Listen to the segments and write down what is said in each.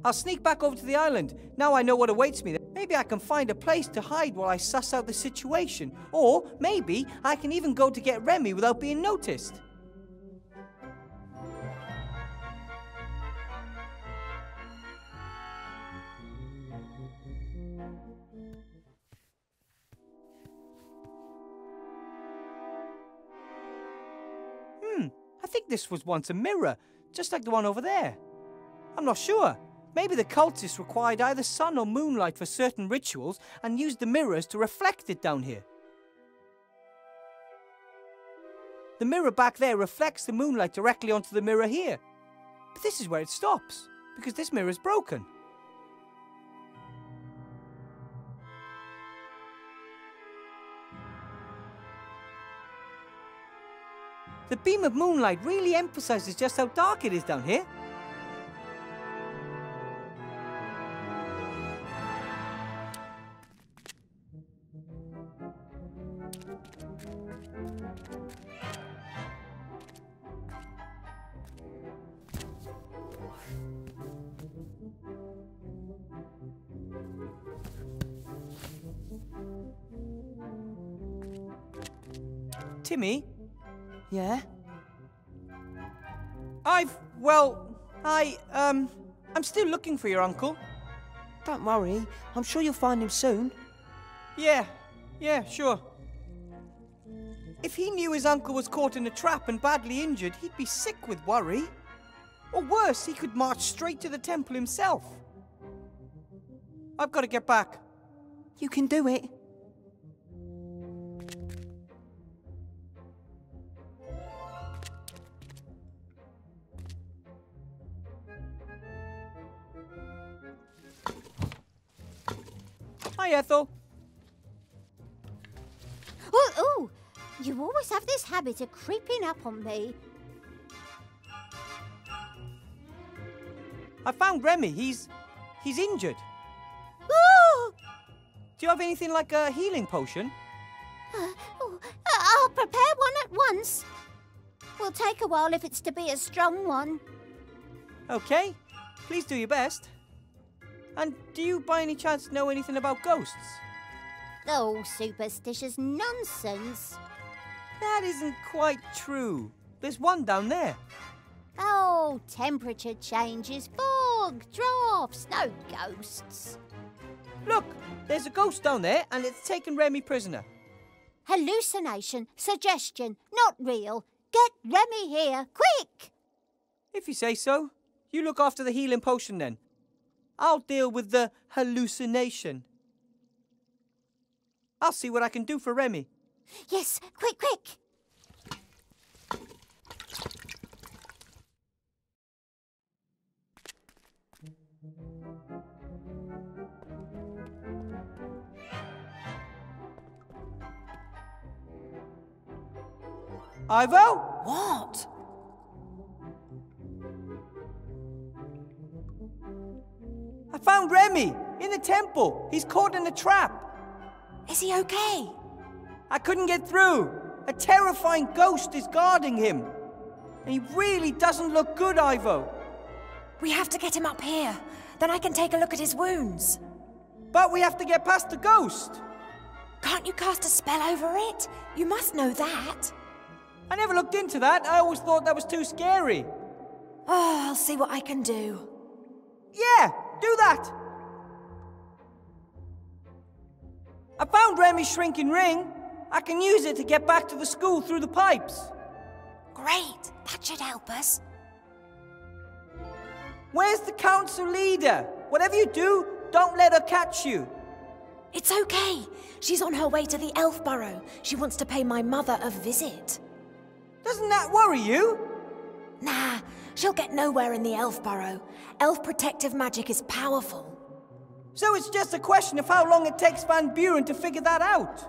I'll sneak back over to the island. Now I know what awaits me there. Maybe I can find a place to hide while I suss out the situation. Or maybe I can even go to get Remy without being noticed. I think this was once a mirror, just like the one over there. I'm not sure. Maybe the cultists required either sun or moonlight for certain rituals and used the mirrors to reflect it down here. The mirror back there reflects the moonlight directly onto the mirror here. But this is where it stops, because this mirror is broken. The beam of moonlight really emphasizes just how dark it is down here. Timmy? Yeah? I'm still looking for your uncle. Don't worry, I'm sure you'll find him soon. Yeah, sure. If he knew his uncle was caught in a trap and badly injured, he'd be sick with worry. Or worse, he could march straight to the temple himself. I've got to get back. You can do it. Hi, Ethel. Oh, you always have this habit of creeping up on me. I found Remy. He's injured. Oh! Do you have anything like a healing potion? I'll prepare one at once. Will take a while if it's to be a strong one. Okay, please do your best. And do you by any chance know anything about ghosts? Oh, superstitious nonsense. That isn't quite true. There's one down there. Oh, temperature changes, fog, drafts, no ghosts. Look, there's a ghost down there and it's taken Remy prisoner. Hallucination, suggestion, not real. Get Remy here, quick! If you say so. You look after the healing potion then. I'll deal with the hallucination. I'll see what I can do for Remy. Yes, quick! Ivo? What? I found Remy in the temple. He's caught in a trap. Is he okay? I couldn't get through. A terrifying ghost is guarding him. And he really doesn't look good, Ivo. We have to get him up here. Then I can take a look at his wounds. But we have to get past the ghost. Can't you cast a spell over it? You must know that. I never looked into that. I always thought that was too scary. Oh, I'll see what I can do. Yeah, do that. I found Remy's shrinking ring. I can use it to get back to the school through the pipes. Great, that should help us. Where's the council leader? Whatever you do, don't let her catch you. It's okay. She's on her way to the elf burrow. She wants to pay my mother a visit. Doesn't that worry you? Nah, she'll get nowhere in the elf burrow. Elf protective magic is powerful. So it's just a question of how long it takes Van Buren to figure that out.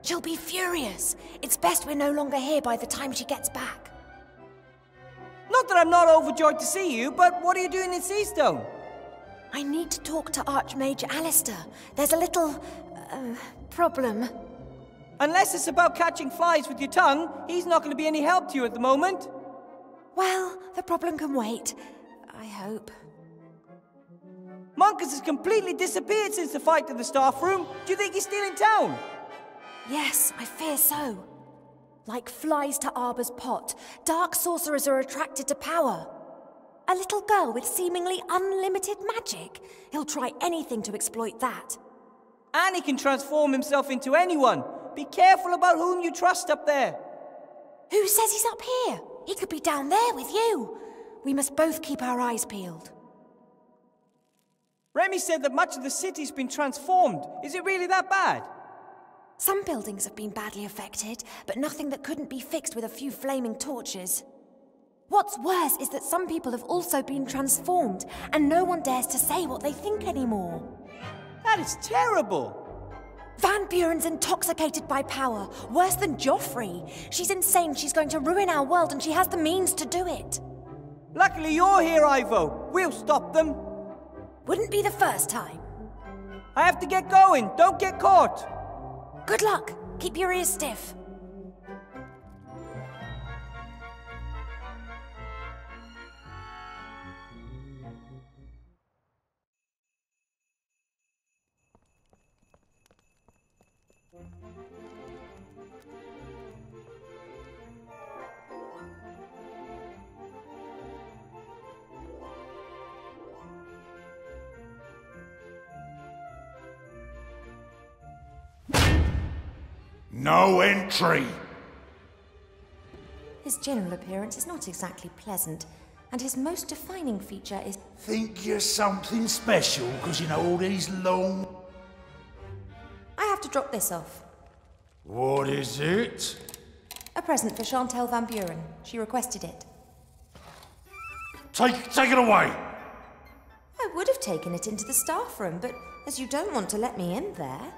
She'll be furious. It's best we're no longer here by the time she gets back. Not that I'm not overjoyed to see you, but what are you doing in Seastone? I need to talk to Archmage Alistair. There's a little, problem. Unless it's about catching flies with your tongue, he's not going to be any help to you at the moment. Well, the problem can wait. I hope. Monkus has completely disappeared since the fight in the staff room. Do you think he's still in town? Yes, I fear so. Like flies to Arbor's pot, dark sorcerers are attracted to power. A little girl with seemingly unlimited magic. He'll try anything to exploit that. And he can transform himself into anyone. Be careful about whom you trust up there. Who says he's up here? He could be down there with you. We must both keep our eyes peeled. Remy said that much of the city's been transformed. Is it really that bad? Some buildings have been badly affected, but nothing that couldn't be fixed with a few flaming torches. What's worse is that some people have also been transformed, and no one dares to say what they think anymore. That is terrible. Van Buren's intoxicated by power, worse than Joffrey. She's insane, she's going to ruin our world, and she has the means to do it. Luckily you're here, Ivo. We'll stop them. Wouldn't be the first time. I have to get going. Don't get caught. Good luck. Keep your ears stiff. No entry! His general appearance is not exactly pleasant, and his most defining feature is... Think you're something special because you know all these long... I have to drop this off. What is it? A present for Chantal Van Buren. She requested it. Take it away! I would have taken it into the staff room, but as you don't want to let me in there...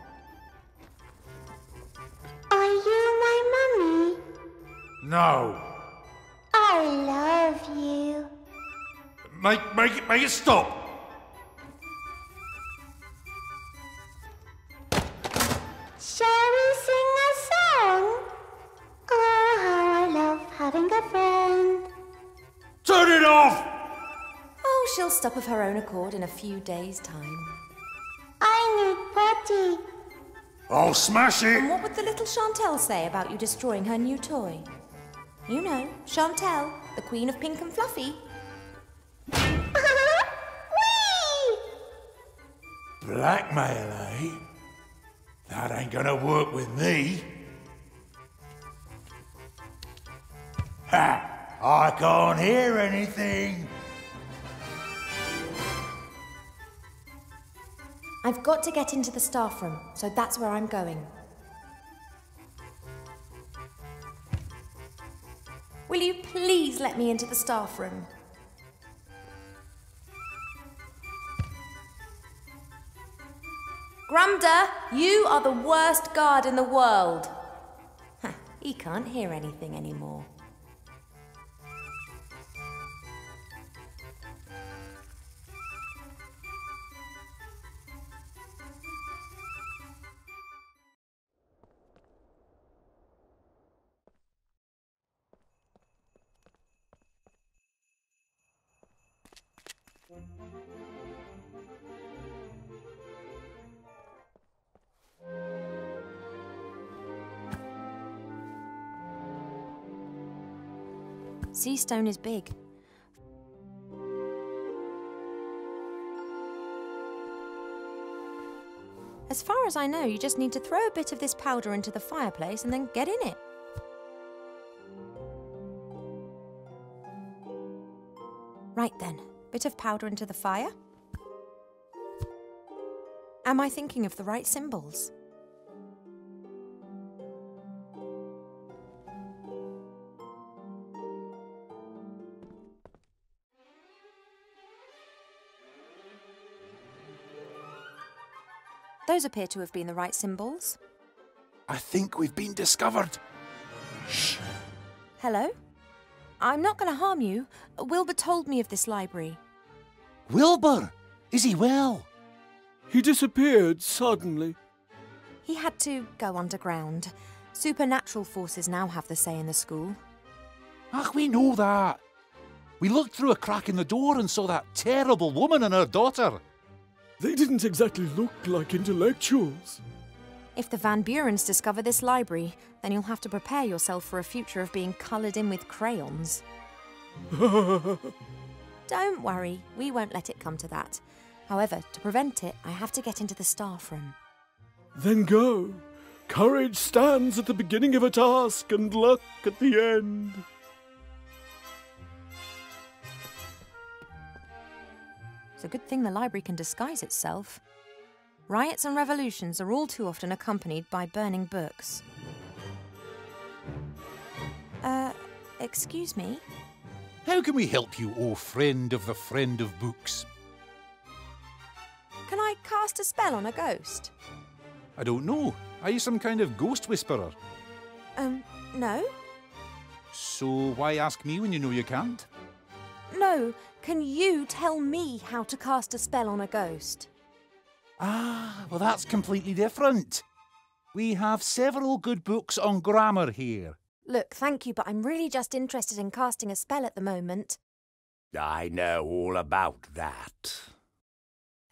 Are you my mummy? No. I love you. Make it stop! Shall we sing a song? Oh, how I love having a friend. Turn it off! Oh, she'll stop of her own accord in a few days' time. I need potty. I'll smash And it! what would the little Chantal say about you destroying her new toy? You know, Chantal, the queen of pink and fluffy. Whee! Blackmail, eh? That ain't gonna work with me. Ha! I can't hear anything. I've got to get into the staff room, so that's where I'm going. Will you please let me into the staff room? Grumda, you are the worst guard in the world. He can't hear anything anymore. Sea stone is big. As far as I know, you just need to throw a bit of this powder into the fireplace and then get in it. Right then, bit of powder into the fire. Am I thinking of the right symbols? Those appear to have been the right symbols. I think we've been discovered. Shh. Hello? I'm not going to harm you. Wilbur told me of this library. Wilbur? Is he well? He disappeared suddenly. He had to go underground. Supernatural forces now have the say in the school. Ach, we know that. We looked through a crack in the door and saw that terrible woman and her daughter. They didn't exactly look like intellectuals. If the Van Burens discover this library, then you'll have to prepare yourself for a future of being coloured in with crayons. Don't worry, we won't let it come to that. However, to prevent it, I have to get into the staff room. Then go. Courage stands at the beginning of a task and luck at the end. It's a good thing the library can disguise itself. Riots and revolutions are all too often accompanied by burning books. Excuse me? How can we help you, O friend of the friend of books? Can I cast a spell on a ghost? I don't know. Are you some kind of ghost whisperer? No? So why ask me when you know you can't? No, can you tell me how to cast a spell on a ghost? Ah, well that's completely different. We have several good books on grammar here. Look, thank you, but I'm really just interested in casting a spell at the moment. I know all about that.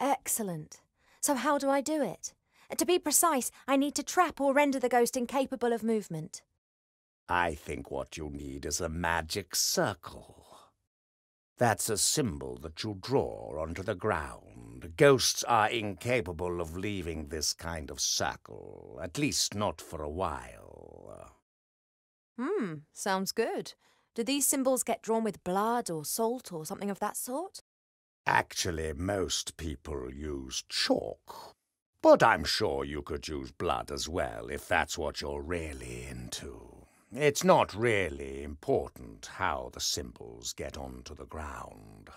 Excellent. So how do I do it? To be precise, I need to trap or render the ghost incapable of movement. I think what you need is a magic circle. That's a symbol that you draw onto the ground. Ghosts are incapable of leaving this kind of circle, at least not for a while. Sounds good. Do these symbols get drawn with blood or salt or something of that sort? Actually, most people use chalk. But I'm sure you could use blood as well, if that's what you're really into. It's not really important how the symbols get onto the ground.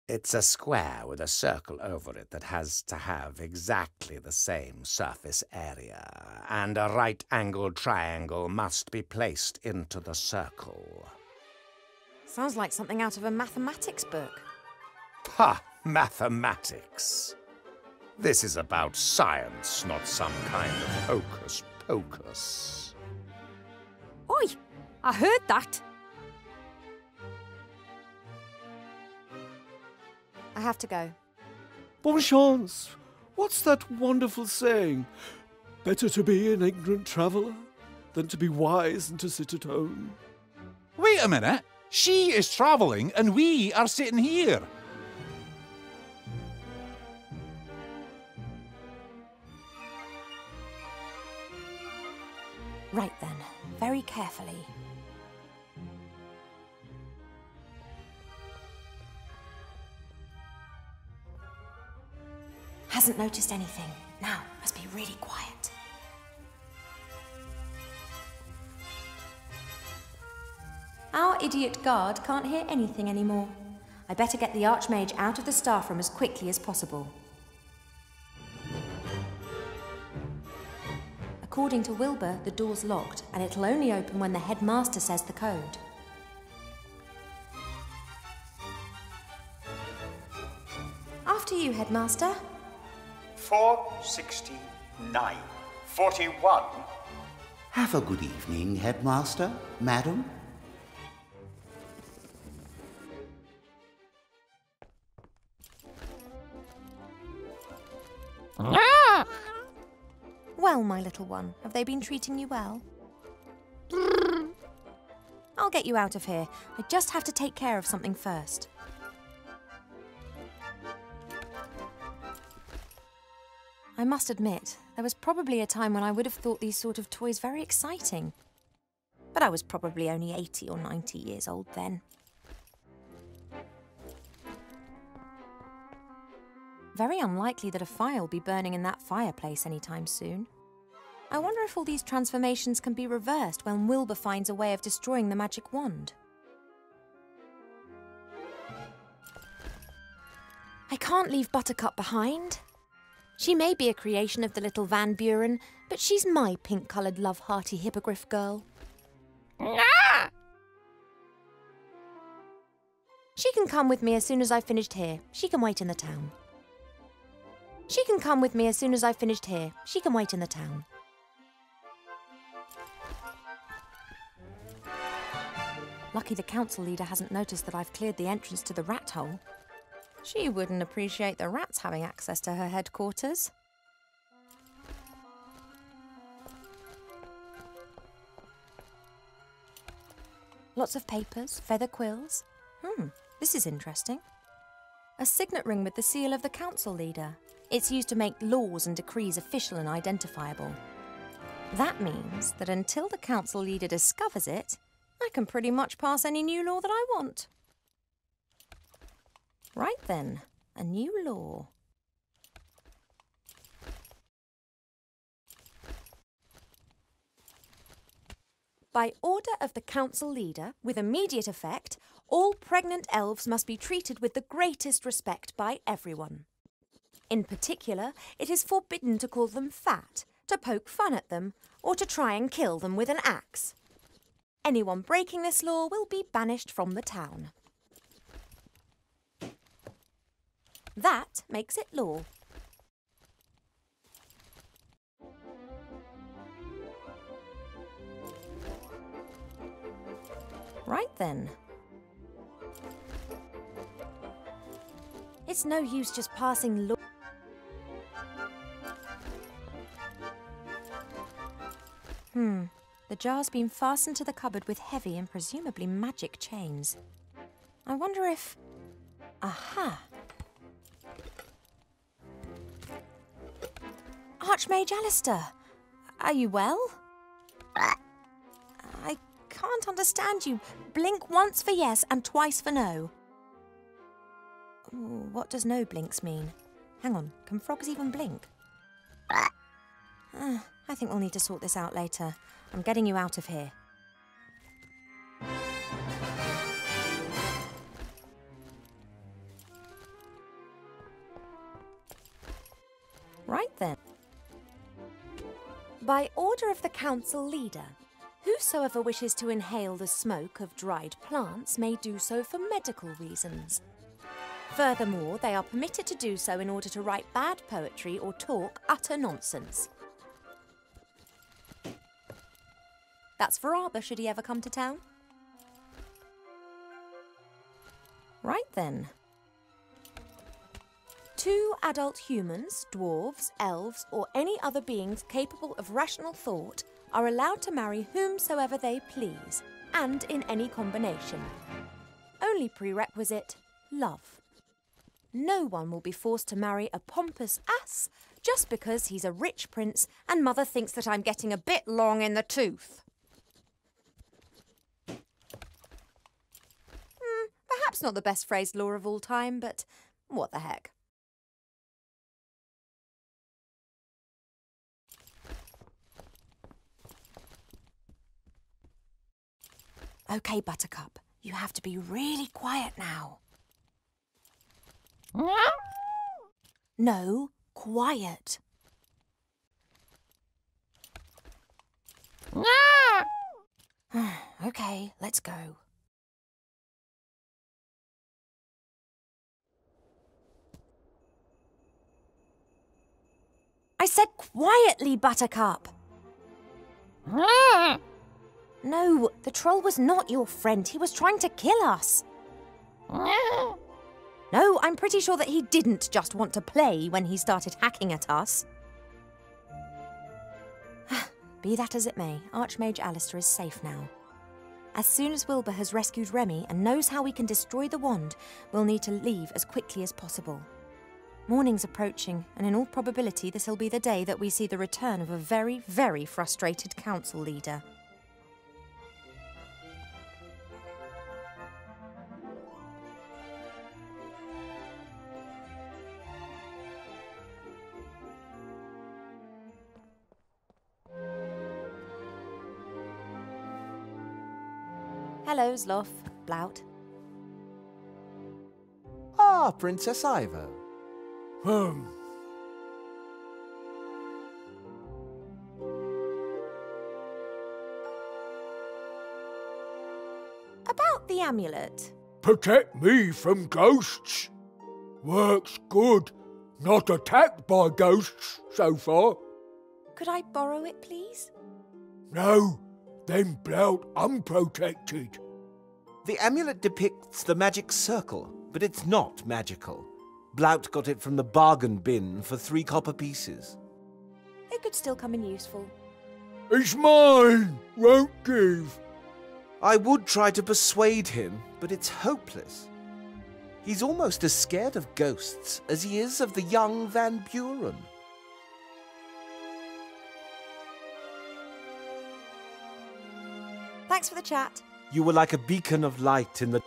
It's a square with a circle over it that has to have exactly the same surface area, and a right-angled triangle must be placed into the circle. Sounds like something out of a mathematics book. Ha! Mathematics! This is about science, not some kind of hocus-pocus. Oi! I heard that! I have to go. Bonne chance. What's that wonderful saying? Better to be an ignorant traveller than to be wise and to sit at home. Wait a minute. She is travelling and we are sitting here. Right then, very carefully. Hasn't noticed anything. Now, must be really quiet. Our idiot guard can't hear anything anymore. I better get the Archmage out of the staff room as quickly as possible. According to Wilbur, the door's locked, and it'll only open when the headmaster says the code. After you, headmaster. 469. 41. Have a good evening, headmaster, madam. Well, my little one, have they been treating you well? I'll get you out of here. I just have to take care of something first. I must admit, there was probably a time when I would have thought these sort of toys very exciting. But I was probably only 80 or 90 years old then. Very unlikely that a fire will be burning in that fireplace anytime soon. I wonder if all these transformations can be reversed when Wilbur finds a way of destroying the magic wand. I can't leave Buttercup behind. She may be a creation of the little Van Buren, but she's my pink-coloured love-hearty hippogriff girl. She can come with me as soon as I've finished here. She can wait in the town. She can come with me as soon as I've finished here. She can wait in the town. Lucky the council leader hasn't noticed that I've cleared the entrance to the rat hole. She wouldn't appreciate the rats having access to her headquarters. Lots of papers, feather quills. This is interesting. A signet ring with the seal of the council leader. It's used to make laws and decrees official and identifiable. That means that until the council leader discovers it, I can pretty much pass any new law that I want. Right then, a new law. By order of the council leader, with immediate effect, all pregnant elves must be treated with the greatest respect by everyone. In particular, it is forbidden to call them fat, to poke fun at them, or to try and kill them with an axe. Anyone breaking this law will be banished from the town. That makes it law. Right then. It's no use just passing law. The jar's been fastened to the cupboard with heavy and presumably magic chains. I wonder if... Aha! Archmage Alistair, are you well? I can't understand you. Blink once for yes and twice for no. Ooh, what does no blinks mean? Hang on, can frogs even blink? I think we'll need to sort this out later. I'm getting you out of here. Right then. By order of the council leader, whosoever wishes to inhale the smoke of dried plants may do so for medical reasons. Furthermore, they are permitted to do so in order to write bad poetry or talk utter nonsense. That's for Arbor, should he ever come to town. Right then. 2 adult humans, dwarves, elves, or any other beings capable of rational thought are allowed to marry whomsoever they please, and in any combination. Only prerequisite, love. No one will be forced to marry a pompous ass just because he's a rich prince and mother thinks that I'm getting a bit long in the tooth. Perhaps not the best phrased law of all time, but what the heck. OK, Buttercup, you have to be really quiet now. No, quiet. OK, let's go. I said quietly, Buttercup. No, the troll was not your friend. He was trying to kill us. No, I'm pretty sure that he didn't just want to play when he started hacking at us. Be that as it may, Archmage Alistair is safe now. As soon as Wilbur has rescued Remy and knows how we can destroy the wand, we'll need to leave as quickly as possible. Morning's approaching, and in all probability this'll be the day that we see the return of a very, very frustrated council leader. Hello, Zloff, Blout. Ah, Princess Ivo. About the amulet. Protect me from ghosts. Works good. Not attacked by ghosts so far. Could I borrow it, please? No, then Blout unprotected. The amulet depicts the magic circle, but it's not magical. Blout got it from the bargain bin for 3 copper pieces. It could still come in useful. It's mine! Won't give. I would try to persuade him, but it's hopeless. He's almost as scared of ghosts as he is of the young Van Buren. Thanks for the chat. You were like a beacon of light in the...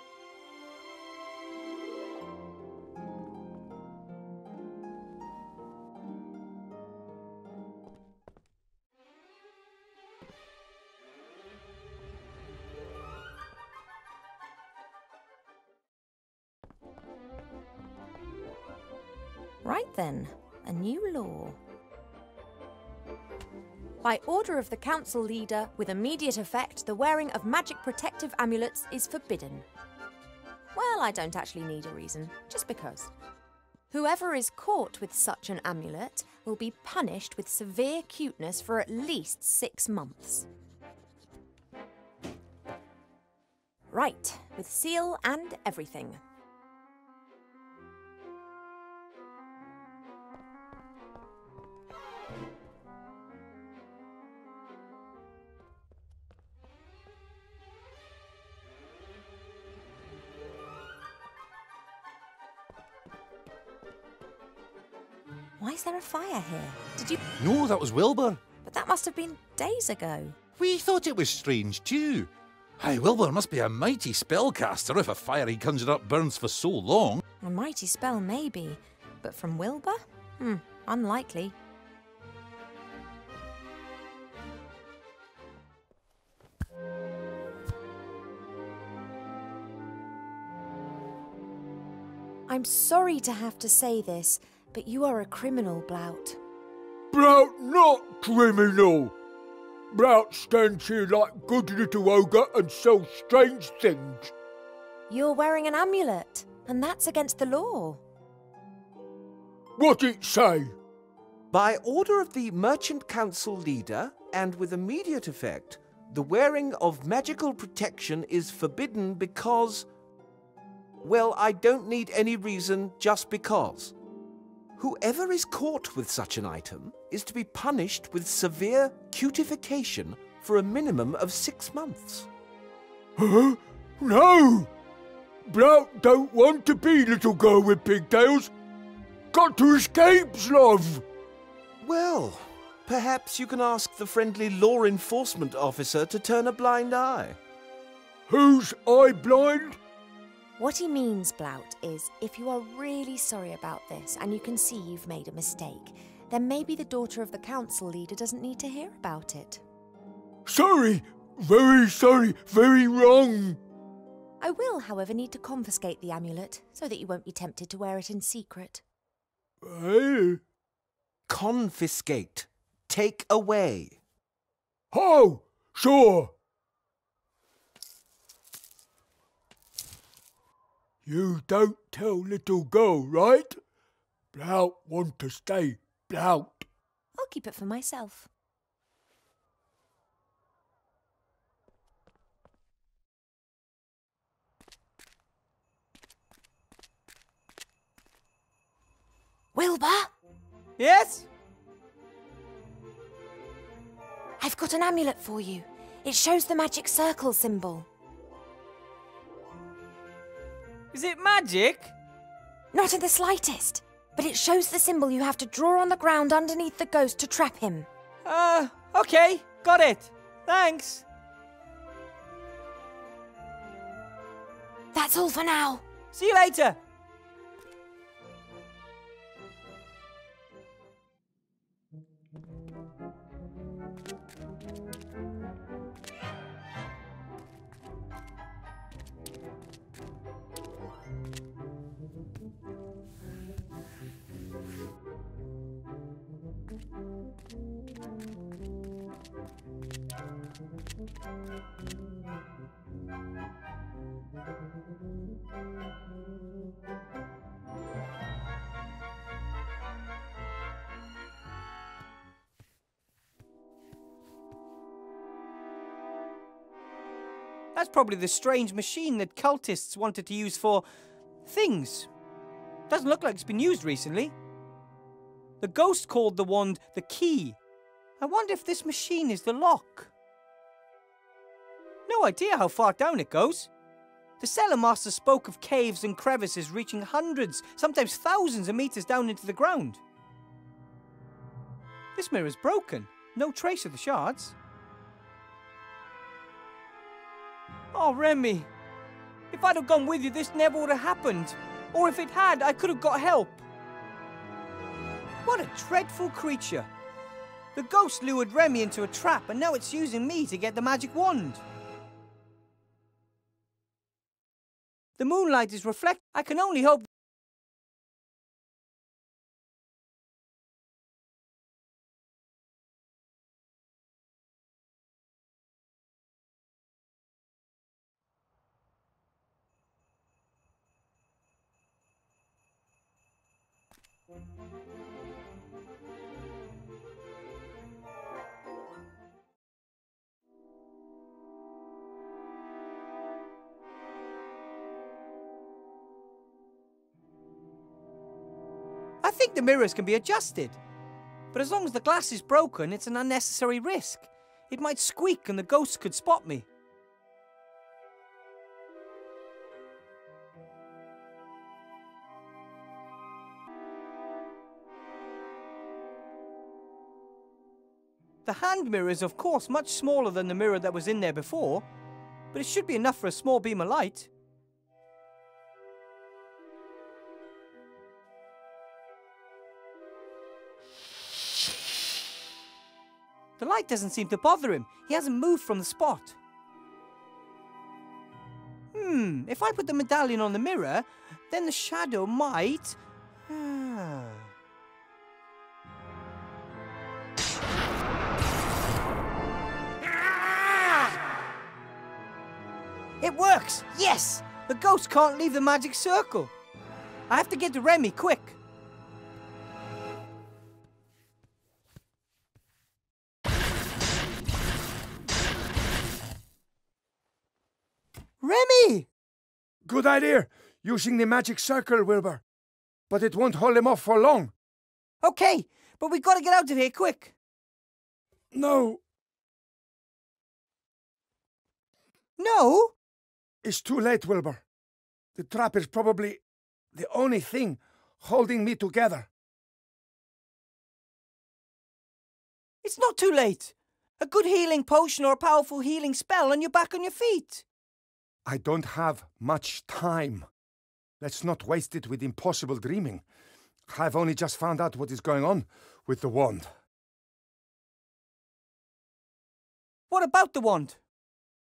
Right then, a new law. By order of the council leader, with immediate effect, the wearing of magic protective amulets is forbidden. Well, I don't actually need a reason, just because. Whoever is caught with such an amulet will be punished with severe cuteness for at least 6 months. Right, with seal and everything. Why is there a fire here? Did you... No, that was Wilbur. But that must have been days ago. We thought it was strange too. Aye, Wilbur must be a mighty spellcaster if a fire he conjured up burns for so long. A mighty spell, maybe. But from Wilbur? Unlikely. I'm sorry to have to say this, but you are a criminal, Blout. Blout not criminal. Blout stands here like good little ogre and sells strange things. You're wearing an amulet, and that's against the law. What it say? By order of the Merchant Council leader, and with immediate effect, the wearing of magical protection is forbidden because... Well, I don't need any reason, just because. Whoever is caught with such an item is to be punished with severe cutification for a minimum of 6 months. Huh? No! Blout don't want to be little girl with pigtails. Got to escape, love. Well, perhaps you can ask the friendly law enforcement officer to turn a blind eye. Who's eye blind? What he means, Blout, is if you are really sorry about this and you can see you've made a mistake, then maybe the daughter of the council leader doesn't need to hear about it. Sorry, very wrong. I will, however, need to confiscate the amulet so that you won't be tempted to wear it in secret. Confiscate. Take away. Oh, sure. You don't tell little girl, right? Blout want to stay Blout. I'll keep it for myself. Wilbur? Yes? I've got an amulet for you. It shows the magic circle symbol. Is it magic? Not in the slightest. But it shows the symbol you have to draw on the ground underneath the ghost to trap him. Okay. Got it. Thanks. That's all for now. See you later. That's probably the strange machine that cultists wanted to use for things. Doesn't look like it's been used recently. The ghost called the wand the key. I wonder if this machine is the lock. No idea how far down it goes. The cellar master spoke of caves and crevices reaching hundreds, sometimes thousands of meters down into the ground. This mirror's broken. No trace of the shards. Oh, Remy. If I'd have gone with you, this never would have happened. Or if it had, I could have got help. What a dreadful creature. The ghost lured Remy into a trap, and now it's using me to get the magic wand. The moonlight is reflected. I can only hope... I think the mirrors can be adjusted. But as long as the glass is broken, it's an unnecessary risk. It might squeak and the ghost could spot me. The hand mirror is, of course, much smaller than the mirror that was in there before, but it should be enough for a small beam of light. The light doesn't seem to bother him. He hasn't moved from the spot. If I put the medallion on the mirror, then the shadow might... It works! Yes! The ghost can't leave the magic circle. I have to get to Remy, quick. Remy! Good idea, using the magic circle, Wilbur. But it won't hold him off for long. Okay, but we gotta get out of here quick. No. No? It's too late, Wilbur. The trap is probably the only thing holding me together. It's not too late. A good healing potion or a powerful healing spell and you're back on your feet. I don't have much time. Let's not waste it with impossible dreaming. I've only just found out what is going on with the wand. What about the wand?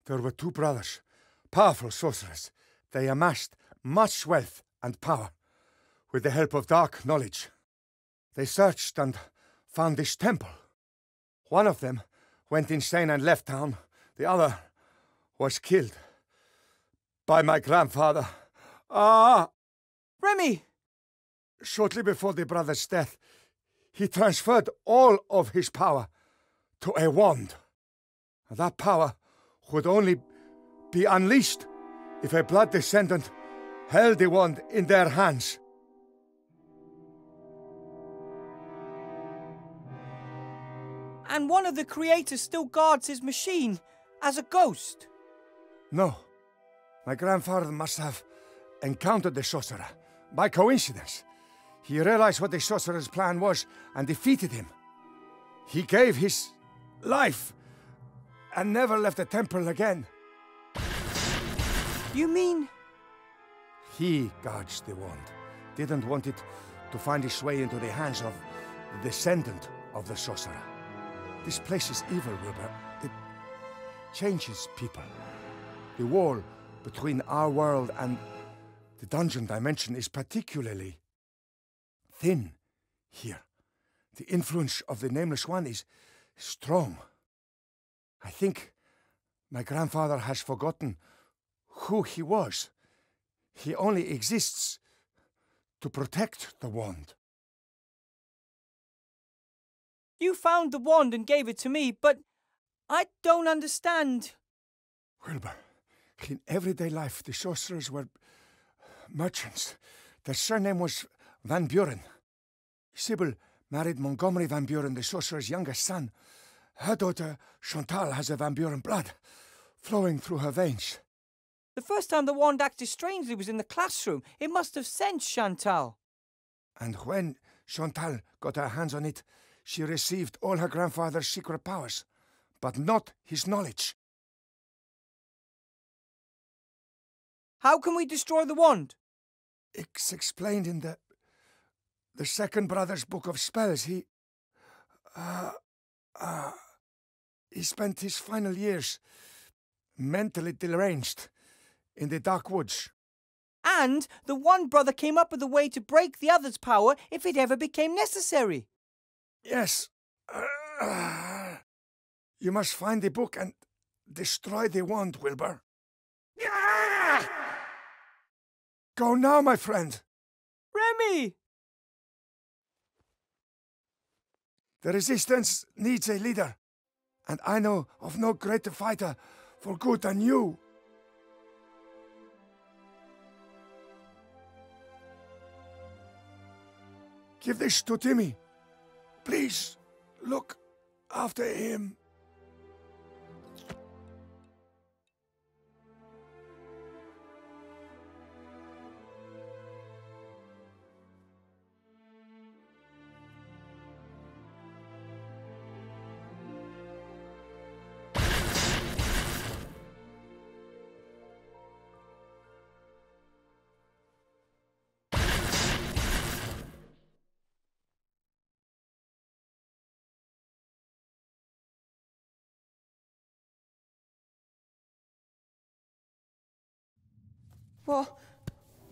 There were two brothers, powerful sorcerers. They amassed much wealth and power with the help of dark knowledge. They searched and found this temple. One of them went insane and left town. The other was killed by my grandfather. Remy! Shortly before the brother's death, he transferred all of his power to a wand. That power would only be unleashed if a blood descendant held the wand in their hands. And one of the creators still guards his machine as a ghost? No. My grandfather must have encountered the sorcerer by coincidence. He realized what the sorcerer's plan was and defeated him. He gave his life and never left the temple again. You mean? He guards the wand. Didn't want it to find its way into the hands of the descendant of the sorcerer. This place is evil, Wilbur. It changes people. The wall between our world and the dungeon dimension is particularly thin here. The influence of the Nameless One is strong. I think my grandfather has forgotten who he was. He only exists to protect the wand. You found the wand and gave it to me, but I don't understand. Wilbur, in everyday life, the sorcerers were merchants, The surname was Van Buren. Sybil married Montgomery Van Buren, the sorcerer's youngest son. Her daughter, Chantal, has a Van Buren blood flowing through her veins. The first time the wand acted strangely was in the classroom. It must have sensed Chantal. And when Chantal got her hands on it, she received all her grandfather's secret powers, but not his knowledge. How can we destroy the wand? It's explained in the second brother's book of spells. He spent his final years mentally deranged in the dark woods. And the one brother came up with a way to break the other's power if it ever became necessary. Yes. You must find the book and destroy the wand, Wilbur. Go now, my friend. Remy! The resistance needs a leader, and I know of no greater fighter for good than you. Give this to Timmy. Please, look after him.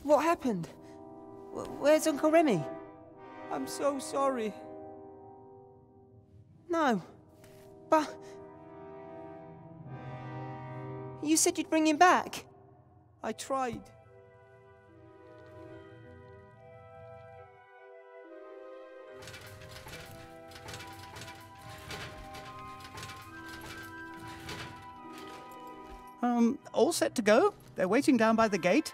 What happened? Where's Uncle Remy? I'm so sorry. No, but... You said you'd bring him back. I tried. All set to go? They're waiting down by the gate.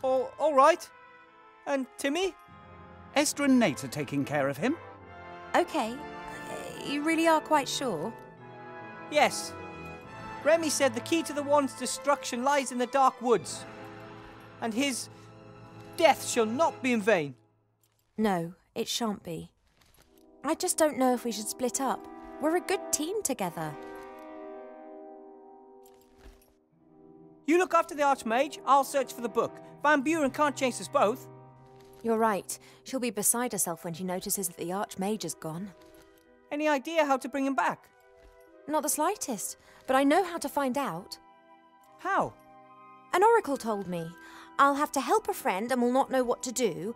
All right. And Timmy? Esther and Nate are taking care of him. Okay. You really are quite sure? Yes. Remy said the key to the wand's destruction lies in the dark woods. And his death shall not be in vain. No, it shan't be. I just don't know if we should split up. We're a good team together. You look after the Archmage, I'll search for the book. Van Buren can't chase us both. You're right. She'll be beside herself when she notices that the Archmage is gone. Any idea how to bring him back? Not the slightest, but I know how to find out. How? An oracle told me. I'll have to help a friend and will not know what to do.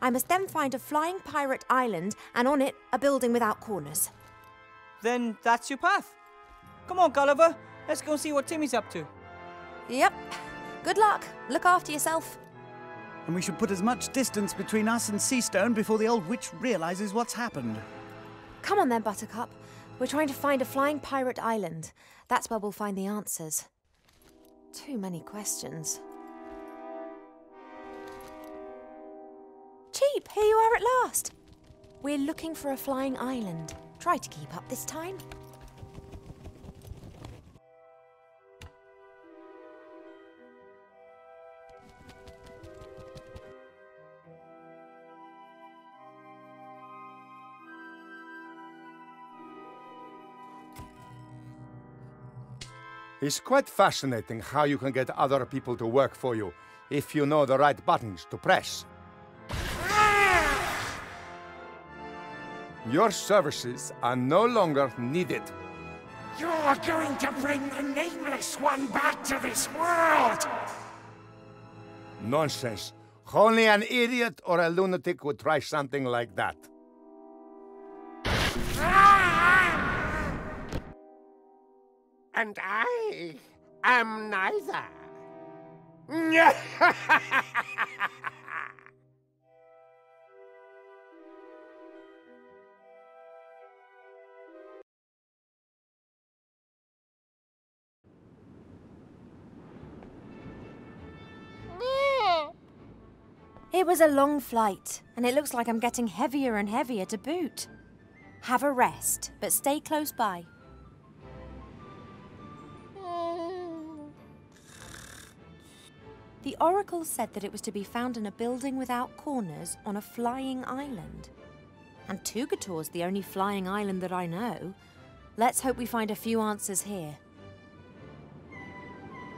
I must then find a flying pirate island and on it a building without corners. Then that's your path. Come on, Gulliver. Let's go see what Timmy's up to. Yep. Good luck. Look after yourself. And we should put as much distance between us and Seastone before the old witch realizes what's happened. Come on then, Buttercup. We're trying to find a flying pirate island. That's where we'll find the answers. Too many questions. Cheap, here you are at last. We're looking for a flying island. Try to keep up this time. It's quite fascinating how you can get other people to work for you if you know the right buttons to press. Your services are no longer needed. You're going to bring the Nameless One back to this world! Nonsense. Only an idiot or a lunatic would try something like that. And I am neither. It was a long flight, and it looks like I'm getting heavier and heavier to boot. Have a rest, but stay close by. The oracle said that it was to be found in a building without corners on a flying island. And Tugator's the only flying island that I know. Let's hope we find a few answers here.